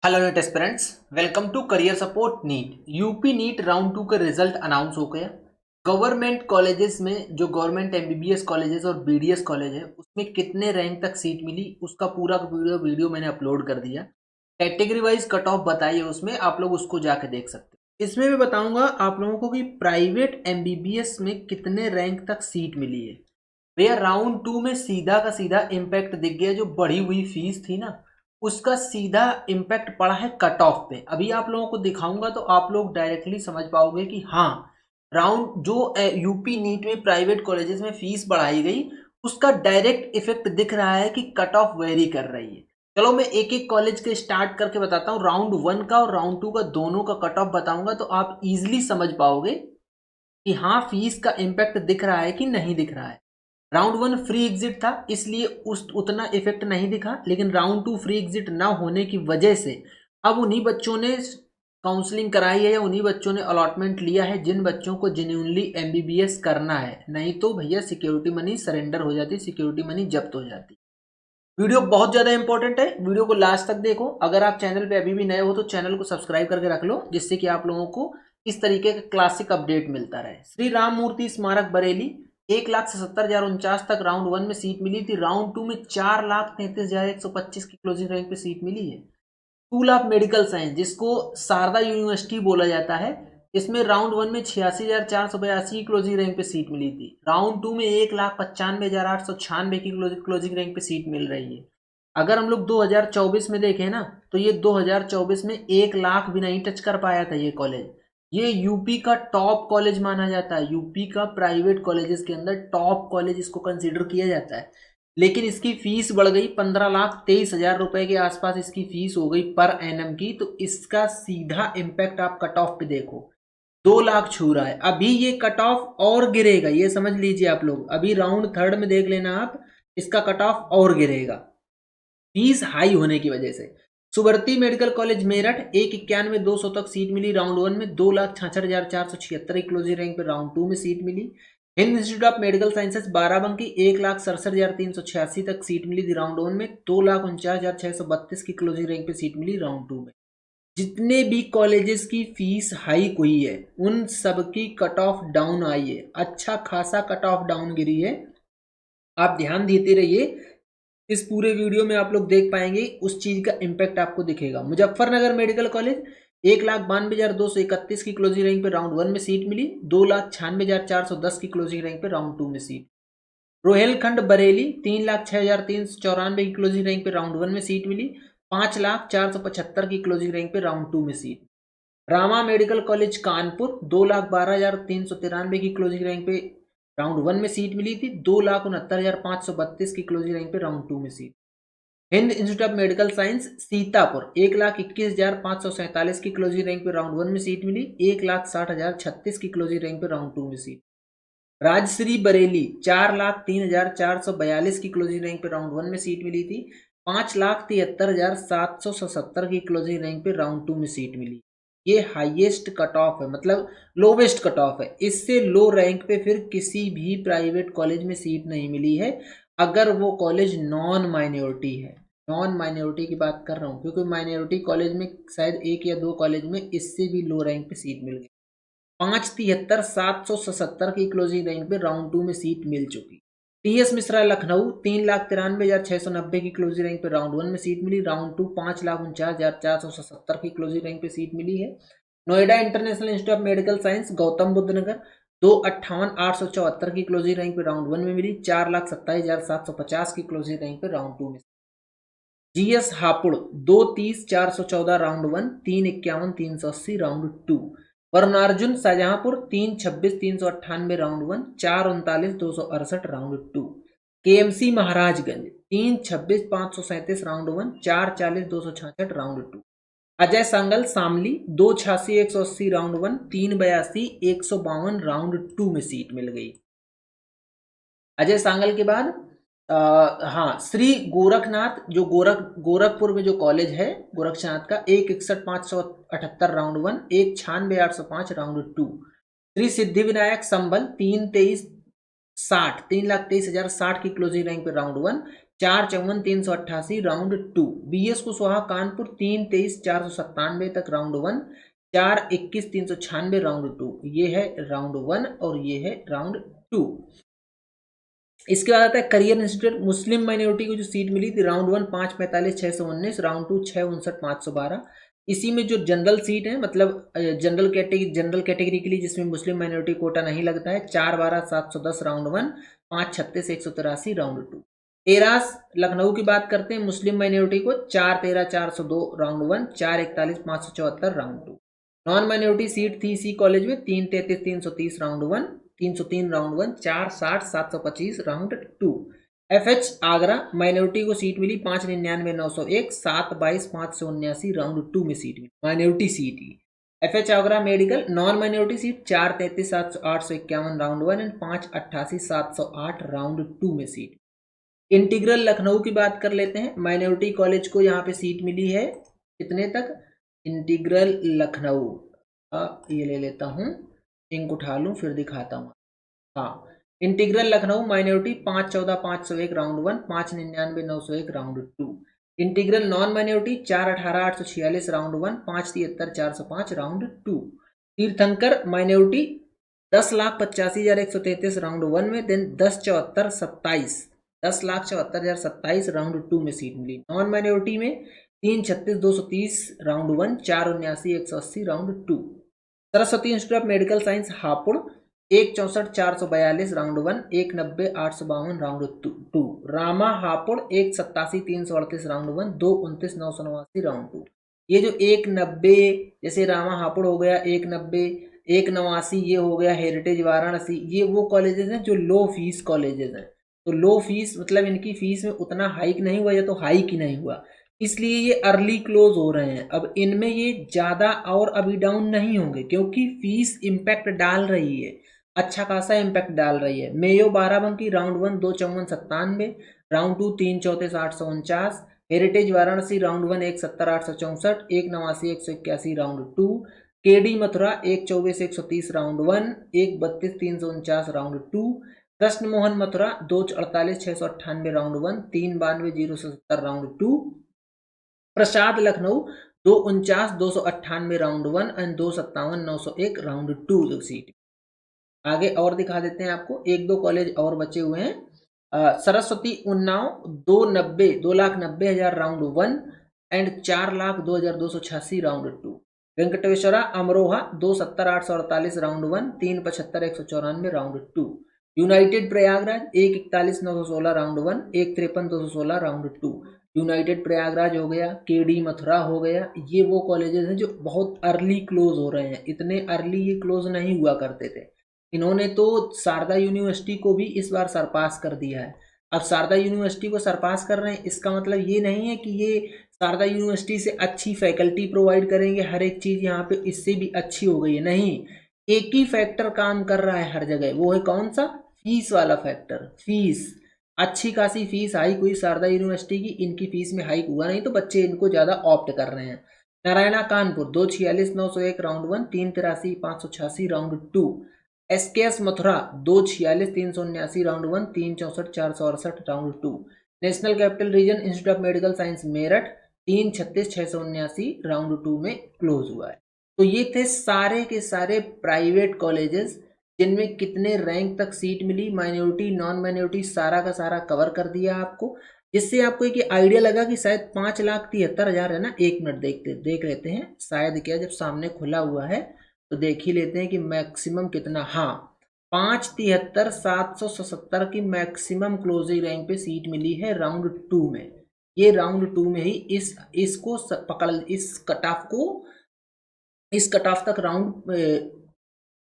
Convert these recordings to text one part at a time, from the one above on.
Hello NEET aspirants, welcome to career support NEET. UP NEET round 2 का result announce हो गया। Government colleges में जो गवर्नमेंट एमबीबीएस कॉलेजेस और बीडीएस कॉलेज है उसमें कितने रैंक तक सीट मिली उसका पूरा वीडियो मैंने अपलोड कर दिया। कैटेगरी वाइज कट ऑफ बताइए, उसमें आप लोग उसको जाके देख सकते हो। इसमें भी बताऊंगा आप लोगों को कि प्राइवेट एमबीबीएस में कितने रैंक तक सीट मिली है। भैया राउंड 2 में सीधा का सीधा इम्पैक्ट दिख गया। जो बढ़ी हुई फीस थी ना, उसका सीधा इम्पैक्ट पड़ा है कट ऑफ पे। अभी आप लोगों को दिखाऊंगा तो आप लोग डायरेक्टली समझ पाओगे कि हाँ, राउंड जो यूपी नीट में प्राइवेट कॉलेजेस में फीस बढ़ाई गई उसका डायरेक्ट इफेक्ट दिख रहा है कि कट ऑफ वेरी कर रही है। चलो मैं एक एक कॉलेज के स्टार्ट करके बताता हूँ। राउंड 1 का और राउंड 2 का दोनों का कट ऑफ बताऊंगा तो आप इजिली समझ पाओगे कि हाँ, फीस का इम्पैक्ट दिख रहा है कि नहीं दिख रहा है। राउंड 1 फ्री एग्जिट था इसलिए उस उतना इफेक्ट नहीं दिखा, लेकिन राउंड 2 फ्री एग्जिट ना होने की वजह से अब उन्हीं बच्चों ने काउंसलिंग कराई है या उन्हीं बच्चों ने अलॉटमेंट लिया है जिन बच्चों को जेन्युइनली एमबीबीएस करना है। नहीं तो भैया सिक्योरिटी मनी सरेंडर हो जाती, सिक्योरिटी मनी जब्त हो जाती। वीडियो बहुत ज्यादा इंपॉर्टेंट है, वीडियो को लास्ट तक देखो। अगर आप चैनल पे अभी भी नए हो तो चैनल को सब्सक्राइब करके रख लो, जिससे कि आप लोगों को इस तरीके का क्लासिक अपडेट मिलता रहे। श्री राम मूर्ति स्मारक बरेली 1,77,049 तक राउंड 1 में सीट मिली थी। राउंड 2 में 4,33,125 की क्लोजिंग रैंक पे सीट मिली है। स्कूल ऑफ मेडिकल साइंस, जिसको शारदा यूनिवर्सिटी बोला जाता है, इसमें राउंड 1 में 86,482 की क्लोजिंग रैंक पे सीट मिली थी। राउंड 2 में 1,95,896 की क्लोजिंग रैंक पे सीट मिल रही है। अगर हम लोग 2024 में देखें ना तो ये 2024 में 1 लाख भी नहीं टच कर पाया था ये कॉलेज। ये यूपी का टॉप कॉलेज माना जाता है, यूपी का प्राइवेट कॉलेजेस के अंदर टॉप कॉलेज इसको कंसीडर किया जाता है। लेकिन इसकी फीस बढ़ गई, 15,23,000 रुपए के आसपास इसकी फीस हो गई पर एनम की। तो इसका सीधा इम्पैक्ट आप कट ऑफ पे देखो, 2 लाख छू रहा है। अभी ये कट ऑफ और गिरेगा, ये समझ लीजिए आप लोग। अभी राउंड 3 में देख लेना आप, इसका कट ऑफ और गिरेगा फीस हाई होने की वजह से। सुवर्ती मेडिकल कॉलेज मेरठ 1,91,200 तक सीट मिली राउंड 1 में। 2,66,476 की क्लोजिंग रैंक पे राउंड 2 में सीट मिली। Hind institute of medical sciences Barabanki 1,67,386 तक सीट मिली थी राउंड 1 में। 2,49,632 की क्लोजिंग रैंक पे सीट मिली राउंड 2 में। जितने भी कॉलेजेस की फीस हाई हुई है उन सबकी कट ऑफ डाउन आई है, अच्छा खासा कट ऑफ डाउन गिरी है। आप ध्यान देते रहिए, इस पूरे वीडियो में आप लोग देख पाएंगे, उस चीज का इम्पैक्ट आपको दिखेगा। मुजफ्फरनगर मेडिकल कॉलेज 1,92,231 की क्लोजिंग रैंक पे राउंड 1 में सीट मिली। 2,96,410 की क्लोजिंग रैंक पे राउंड 2 में सीट। रोहेलखंड बरेली 3,06,394 की क्लोजिंग रैंक पे राउंड 1 में सीट मिली। 5,04,75 की क्लोजिंग रैंक पे राउंड 2 में seat. Rama medical college Kanpur 2,12,393 की क्लोजिंग रैंक पे राउंड 1 में सीट मिली थी। 2,69,532 की क्लोजिंग रैंक पे राउंड 2 में seat. Hind institute of medical science Sitapur 1,21,547 की क्लोजिंग रैंक पे राउंड 1 में सीट मिली। 1,60,036 की क्लोजिंग रैंक पे राउंड 2 में सीट। राजश्री बरेली 4,03,442 की क्लोजिंग रैंक पे राउंड 1 में सीट मिली थी। 5,73,777 की क्लोजिंग रैंक पे राउंड 2 में सीट मिली। ये हाईएस्ट कट ऑफ है, मतलब लोवेस्ट कट ऑफ है। इससे लो रैंक पे फिर किसी भी प्राइवेट कॉलेज में सीट नहीं मिली है, अगर वो कॉलेज नॉन माइनॉरिटी है। नॉन माइनॉरिटी की बात कर रहा हूँ क्योंकि माइनॉरिटी कॉलेज में शायद 1 या 2 कॉलेज में इससे भी लो रैंक पे सीट मिल गई। 5,73,777 की क्लोजिंग रैंक पे राउंड 2 में सीट मिल चुकी। टीएस मिश्रा लखनऊ 3,93,690 की क्लोजिंग रैंक पे राउंड 1 में सीट मिली। राउंड 2 5,49,477 की क्लोजिंग रैंक पे सीट मिली है। Noida international institute of medical science Gautam Buddh Nagar 2,58,874 की क्लोजिंग रैंक पे राउंड 1 में मिली। 4,27,750 की क्लोजिंग रैंक पे राउंड 2 में। GS Hapur 2,30,414 round 1, 3,51,380 round 2। Varunarjun Shahjahanpur 3,26,398 round 1, 4,39,268 round 2। KMC Maharajganj 3,26,537 round 1, 4,40,266 round 2। Ajay Sangal Shamli 2,86,180 round 1, 3,82,152 round 2 में सीट मिल गई। अजय सांगल के बाद हाँ, श्री गोरखनाथ जो गोरखपुर में जो कॉलेज है गोरखनाथ का 1,61,578 राउंड 1, 1,96,805 राउंड 2। श्री सिद्धि विनायक संबल 3,23,60 3,23,060 की क्लोजिंग रैंक पे round 1, 4 54 388 round 2। BS Kushwaha Kanpur 3 23 497 तक राउंड 1, 4 21 396 राउंड 2। ये है राउंड 1 और ये है राउंड 2। इसके बाद आता है करियर इंस्टीट्यूट मुस्लिम माइनॉरिटी को जो सीट मिली थी राउंड 1 5 45 619, राउंड 2 6 59 512। इसी में जो जनरल सीट है मतलब जनरल कैटेगरी के लिए जिसमें मुस्लिम माइनॉरिटी कोटा नहीं लगता है 4 12 710 राउंड 1, 5 36 183 राउंड 2। एरास लखनऊ की बात करते हैं मुस्लिम माइनॉरिटी को 4 13 402 round 1, 4 41 574 round 2। Non minority seat थी इसी कॉलेज में 3 33 330 round 1, 303 round 1, 4 60 725 round 2। FH Agra minority को सीट मिली 5 99 901, 7 22 579 राउंड 2 में सीट मिली माइनॉरिटी सीट ही। FH Agra medical non minority seat 4 33 851 round 1 and 5 88 708 round 2 में सीट। इंटीग्रल लखनऊ की बात कर लेते हैं माइनॉरिटी कॉलेज को यहाँ पे सीट मिली है कितने तक, इंटीग्रल लखनऊ ये ले लेता हूँ इंक उठा लूँ फिर दिखाता हूँ। हाँ integral Lucknow minority 5 14 501 round 1, 5 99 901 round 2। Integral non minority 4 18 846 round 1, 5 73 405 round 2। तीर्थंकर माइनॉरिटी 10,85,133 राउंड 1 में, देन 10,74,27 राउंड 2 में सीट मिली। नॉन माइनॉरिटी में 3 36 230 round 1, 4 79 180 round 2। Saraswati institute of medical science Hapur 1 64 442 round 1, 1 90 852 round 2। Rama Hapur 1 87 338 round 1, 2 29 989 round 2। ये जो 1 90 जैसे रामा हापुड़ हो गया 1 90 1 89 ये हो गया हेरिटेज वाराणसी, ये वो कॉलेजेस हैं जो लो फीस कॉलेजेस हैं। तो लो फीस मतलब इनकी फीस में उतना हाइक नहीं हुआ या तो हाइक ही नहीं हुआ, इसलिए ये अर्ली क्लोज हो रहे हैं। अब इनमें ये ज़्यादा और अभी डाउन नहीं होंगे क्योंकि फीस इम्पैक्ट डाल रही है, अच्छा खासा इम्पैक्ट डाल रही है। Mayo Barabanki round 1 2 54 97, round 2 3 34 849, heritage Varanasi round 1 1 70 864, 1 89 181 round 2। KD Mathura 1 24 130 round 1, 1 32 349 round 2। Krishna Mohan Mathura 2 48 698 round 1, 3 92 070 round 2। Prasad Lucknow 2 49 298 round 1 and 2 57 901 round 2 जो सीट। आगे और दिखा देते हैं आपको, 1 2 कॉलेज और बचे हुए हैं। Saraswati Unnao 2,90,000 round 1 and 4,02,286 round 2। Venkateshwara Amroha 2 70 848 round 1, 3 75 194 round 2। United Prayagraj 1 41 916 round 1, 1 53 216 round 2। United Prayagraj हो गया, केडी मथुरा हो गया, ये वो कॉलेजेस हैं जो बहुत अर्ली क्लोज हो रहे हैं। इतने अर्ली ये क्लोज नहीं हुआ करते थे। इन्होंने तो शारदा यूनिवर्सिटी को भी इस बार सरपास कर दिया है। अब शारदा यूनिवर्सिटी को सरपास कर रहे हैं इसका मतलब ये नहीं है कि ये शारदा यूनिवर्सिटी से अच्छी फैकल्टी प्रोवाइड करेंगे, हर एक चीज़ यहाँ पे इससे भी अच्छी हो गई है, नहीं। एक ही फैक्टर काम कर रहा है हर जगह, वो है कौन सा, फीस वाला फैक्टर। फीस अच्छी खासी फीस हाइक हुई शारदा यूनिवर्सिटी की, इनकी फीस में हाइक हुआ नहीं तो बच्चे इनको ज़्यादा ऑप्ट कर रहे हैं। Narayana Kanpur 2 46 901 round 1, 3 83 586 round 2। SKS Mathura 2 46 379 round 1, 3 64 468 round 2। National capital region institute of medical science Meerut 3 36 679 round 2 में क्लोज हुआ है। तो ये थे सारे के सारे प्राइवेट कॉलेजेस जिनमें कितने रैंक तक सीट मिली, माइनॉरिटी नॉन माइनॉरिटी सारा का सारा कवर कर दिया आपको, जिससे आपको एक आइडिया लगा कि शायद 5,73,000 है ना। 1 मिनट देख लेते हैं शायद, क्या जब सामने खुला हुआ है तो देख ही लेते हैं कि मैक्सिमम कितना। हाँ 5,73,777 की मैक्सिमम क्लोजिंग रैंक पे सीट मिली है राउंड 2 में। ये राउंड 2 में ही इसको पकड़, इस कट ऑफ तक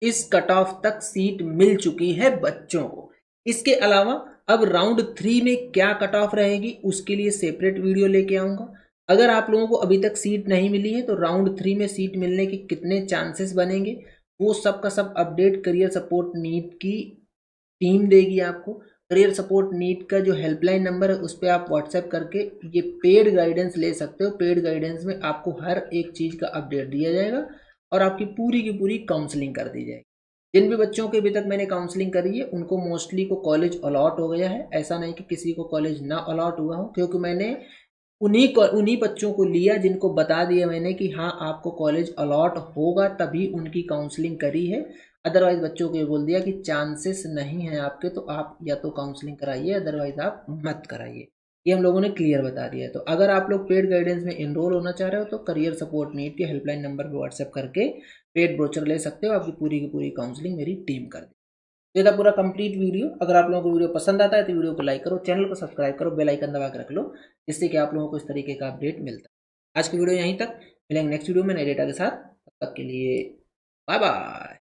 इस कट ऑफ तक सीट मिल चुकी है बच्चों को। इसके अलावा अब राउंड 3 में क्या कट ऑफ रहेगी उसके लिए सेपरेट वीडियो लेके आऊँगा। अगर आप लोगों को अभी तक सीट नहीं मिली है तो राउंड 3 में सीट मिलने के कितने चांसेस बनेंगे वो सब का सब अपडेट करियर सपोर्ट नीट की टीम देगी आपको। करियर सपोर्ट नीट का जो हेल्पलाइन नंबर है उस पर आप व्हाट्सएप करके ये पेड गाइडेंस ले सकते हो। पेड गाइडेंस में आपको हर एक चीज़ का अपडेट दिया जाएगा और आपकी पूरी की पूरी काउंसलिंग कर दी जाएगी। जिन भी बच्चों के अभी तक मैंने काउंसलिंग करी है उनको मोस्टली को कॉलेज अलॉट हो गया है। ऐसा नहीं कि किसी को कॉलेज ना अलॉट हुआ हो, क्योंकि मैंने उन्हीं बच्चों को लिया जिनको बता दिया मैंने कि हाँ आपको कॉलेज अलॉट होगा, तभी उनकी काउंसलिंग करी है। अदरवाइज बच्चों को ये बोल दिया कि चांसेस नहीं है आपके, तो आप या तो काउंसलिंग कराइए, अदरवाइज आप मत कराइए। ये हम लोगों ने क्लियर बता दिया है। तो अगर आप लोग पेड गाइडेंस में एनरोल होना चाह रहे हो तो करियर सपोर्ट नीट के हेल्पलाइन नंबर पर व्हाट्सएप करके पेड ब्रोचर ले सकते हो। आपकी पूरी की पूरी काउंसलिंग मेरी टीम कर दे। ये था पूरा कंप्लीट वीडियो। अगर आप लोगों को वीडियो पसंद आता है तो वीडियो को लाइक करो, चैनल को सब्सक्राइब करो, बेल आइकन दबा के रख लो, जिससे कि आप लोगों को इस तरीके का अपडेट मिलता है। आज की वीडियो यहीं तक, मिलेंगे नेक्स्ट वीडियो में नए डेटा के साथ। तब तक के लिए बाय बाय।